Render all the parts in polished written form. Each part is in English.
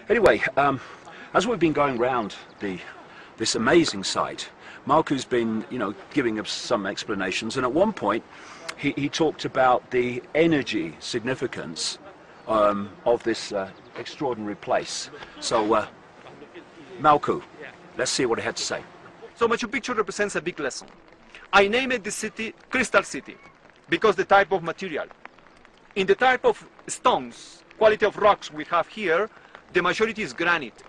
Anyway, as we've been going round this amazing site, Marco's been, giving us some explanations, and at one point he talked about the energy significance of this extraordinary place. So, Marco, let's see what he had to say. So Machu Picchu represents a big lesson. I named the city Crystal City because the type of material. In the type of stones, quality of rocks we have here, the majority is granite.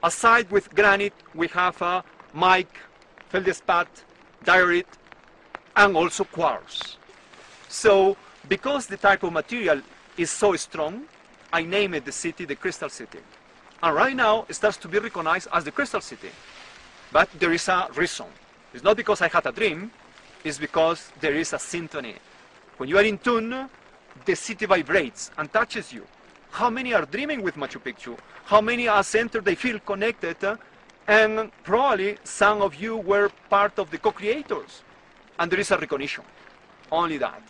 Aside with granite, we have mica, feldspar, diorite, and also quartz. So, because the type of material is so strong, I named the city the Crystal City. And right now, it starts to be recognized as the Crystal City. But there is a reason. It's not because I had a dream, it's because there is a symphony. When you are in tune, the city vibrates and touches you. How many are dreaming with Machu Picchu? How many are centered, they feel connected, and probably some of you were part of the co-creators. And there is a recognition, only that.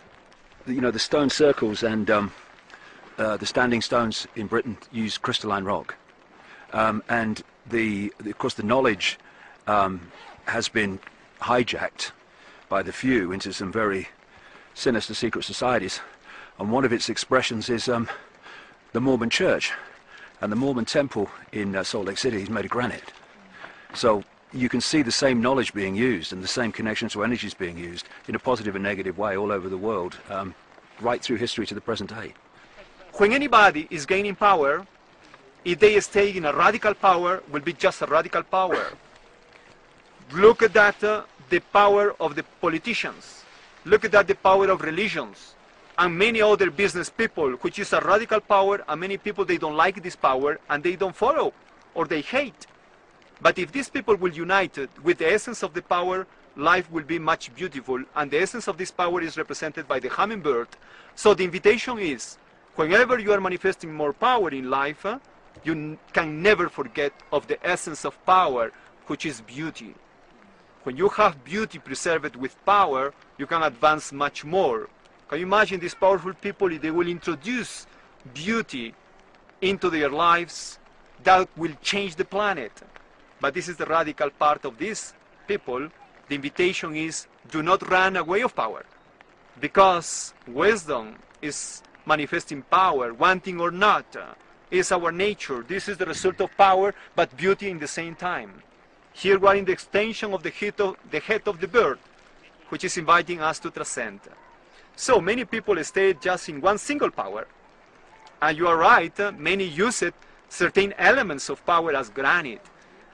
The stone circles and the standing stones in Britain use crystalline rock. And of course the knowledge has been hijacked by the few into some very sinister secret societies. And one of its expressions is the Mormon Church, and the Mormon Temple in Salt Lake City is made of granite. So you can see the same knowledge being used and the same connection to energies being used in a positive and negative way all over the world, right through history to the present day. When anybody is gaining power, if they stay in a radical power, will be just a radical power. Look at that, the power of the politicians. Look at that, the power of religions. And many other business people, which is a radical power, and many people, they don't like this power, and they don't follow, or they hate. But if these people will unite with the essence of the power, life will be much beautiful, and the essence of this power is represented by the hummingbird. So the invitation is, whenever you are manifesting more power in life, you can never forget of the essence of power, which is beauty. When you have beauty preserved with power, you can advance much more. Can you imagine these powerful people, if they will introduce beauty into their lives, that will change the planet. But this is the radical part of these people. The invitation is, do not run away of power. Because wisdom is manifesting power, wanting or not, is our nature. This is the result of power, but beauty in the same time. Here we are in the extension of the head of the bird, which is inviting us to transcend. So many people stay just in one single power. And you are right, many use it, certain elements of power as granite.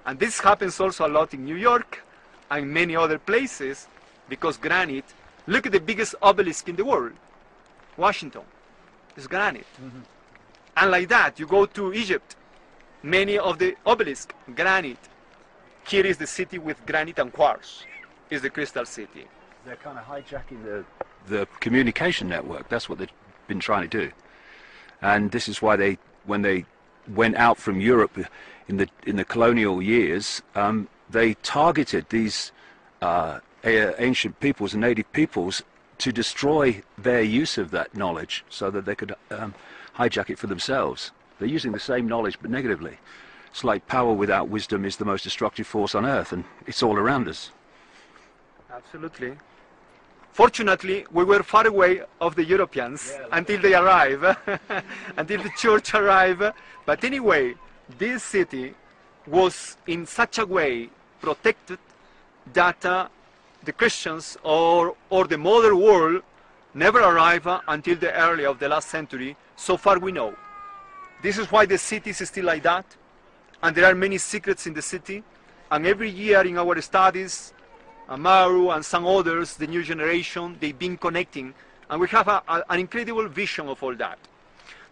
And this happens also a lot in New York and many other places, because granite, look at the biggest obelisk in the world, Washington, is granite. Mm-hmm. And like that, you go to Egypt, many of the obelisks, granite. Here is the city with granite and quartz, is the Crystal City. They're kind of hijacking the communication network. That's what they've been trying to do. And this is why when they went out from Europe in the colonial years, they targeted these ancient peoples and native peoples to destroy their use of that knowledge so that they could hijack it for themselves. They're using the same knowledge but negatively. It's like power without wisdom is the most destructive force on earth, and it's all around us. Absolutely. Fortunately, we were far away of the Europeans until they arrive, until the church arrived. But anyway, this city was in such a way protected that the Christians or the modern world never arrived until the early of the last century, so far we know. This is why the city is still like that, and there are many secrets in the city, and every year in our studies, Amaru and some others, the new generation, they've been connecting, and we have an incredible vision of all that.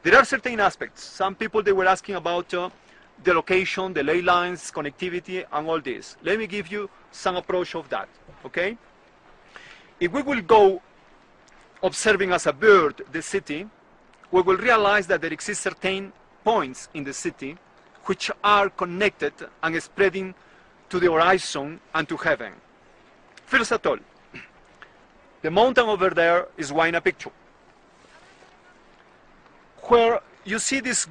There are certain aspects. Some people, they were asking about the location, the ley lines, connectivity, and all this. Let me give you some approach of that, okay? If we will go observing as a bird the city, we will realize that there exist certain points in the city which are connected and spreading to the horizon and to heaven. First of all, the mountain over there is Machu Picchu, where you see this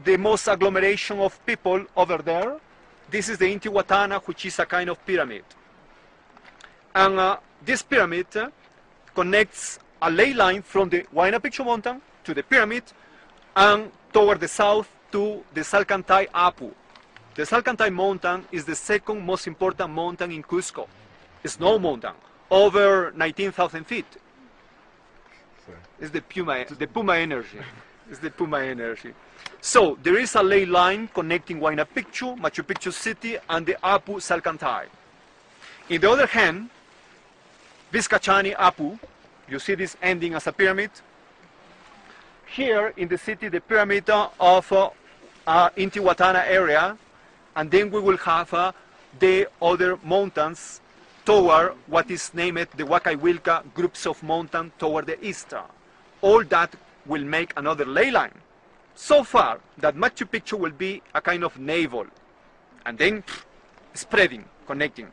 the most agglomeration of people over there. This is the Intihuatana, which is a kind of pyramid. And this pyramid connects a ley line from the Huayna Picchu mountain to the pyramid and toward the south to the Salcantay Apu. The Salcantay mountain is the second most important mountain in Cusco. It's snow mountain, over 19,000 feet. It's the Puma energy. It's the Puma energy. So there is a ley line connecting Huayna Picchu, Machu Picchu city, and the Apu Salcantay. In the other hand, Vizcachani Apu, you see this ending as a pyramid. Here in the city, the pyramid of Intihuatana area, and then we will have the other mountains toward what is named the Huacayhuilca groups of mountains toward the east. All that will make another ley line. So far that Machu Picchu will be a kind of navel, and then spreading, connecting.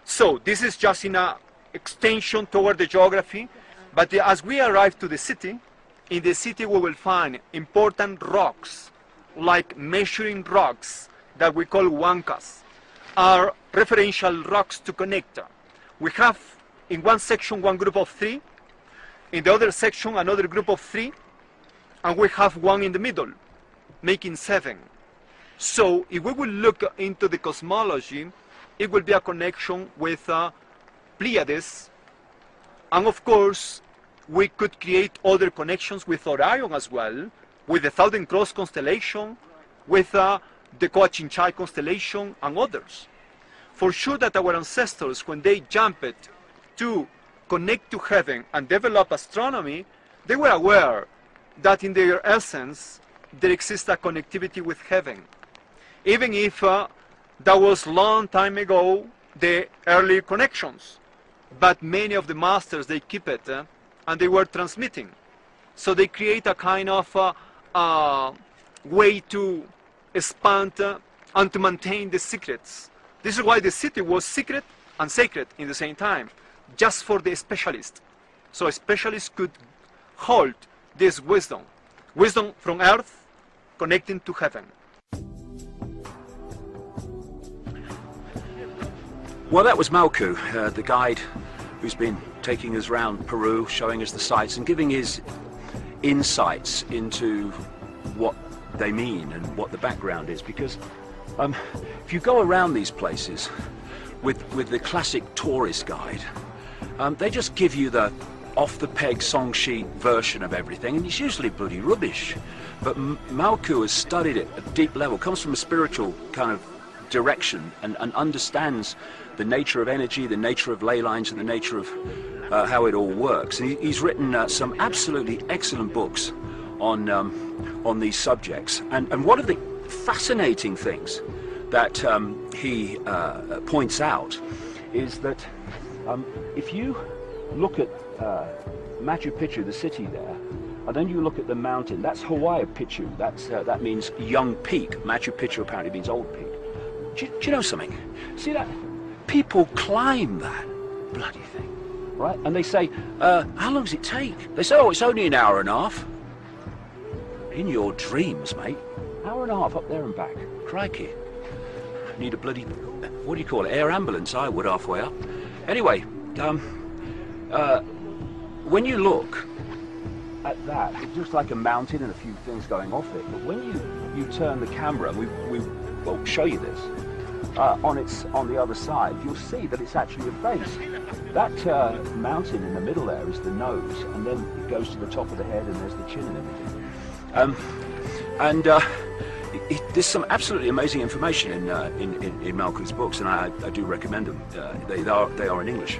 So this is just in a extension toward the geography, but as we arrive to the city, in the city we will find important rocks, like measuring rocks that we call huancas, are referential rocks to connect. We have in one section one group of 3, in the other section another group of 3, and we have one in the middle, making 7. So if we will look into the cosmology, it will be a connection with Pleiades, and of course we could create other connections with Orion as well, with the Southern Cross constellation, with the Coachinchay constellation and others. For sure that our ancestors, when they jumped to connect to heaven and develop astronomy, they were aware that in their essence there exists a connectivity with heaven. Even if that was long time ago, the early connections. But many of the masters, they keep it and they were transmitting. So they create a kind of way to expand and to maintain the secrets. This is why the city was secret and sacred in the same time, just for the specialists. So a specialist could hold this wisdom from earth connecting to heaven. Well, that was Malcu, the guide who's been taking us around Peru, showing us the sights and giving his insights into what they mean and what the background is. Because if you go around these places with the classic tourist guide, they just give you the off-the-peg song sheet version of everything, and it's usually bloody rubbish. But Malcu has studied it at a deep level, comes from a spiritual kind of direction, and understands the nature of energy, the nature of ley lines, and the nature of how it all works. And he's written some absolutely excellent books on these subjects. And one of the fascinating things that he points out is that if you look at Machu Picchu, the city there, and then you look at the mountain, that's Huayna Picchu, that means young peak. Machu Picchu apparently means old peak. Do you know something? See that? People climb that bloody thing, right? And they say, how long does it take? They say, oh, it's only an hour and a half. In your dreams, mate. Hour and a half up there and back. Crikey. Need a bloody, what do you call it, air ambulance, I would, halfway up. Anyway, when you look at that, it's just like a mountain and a few things going off it. But when you turn the camera, we'll show you this, on the other side, you'll see that it's actually a base. That mountain in the middle there is the nose, and then it goes to the top of the head, and there's the chin and everything. There's some absolutely amazing information in Malcu's books, and I do recommend them. They are in English.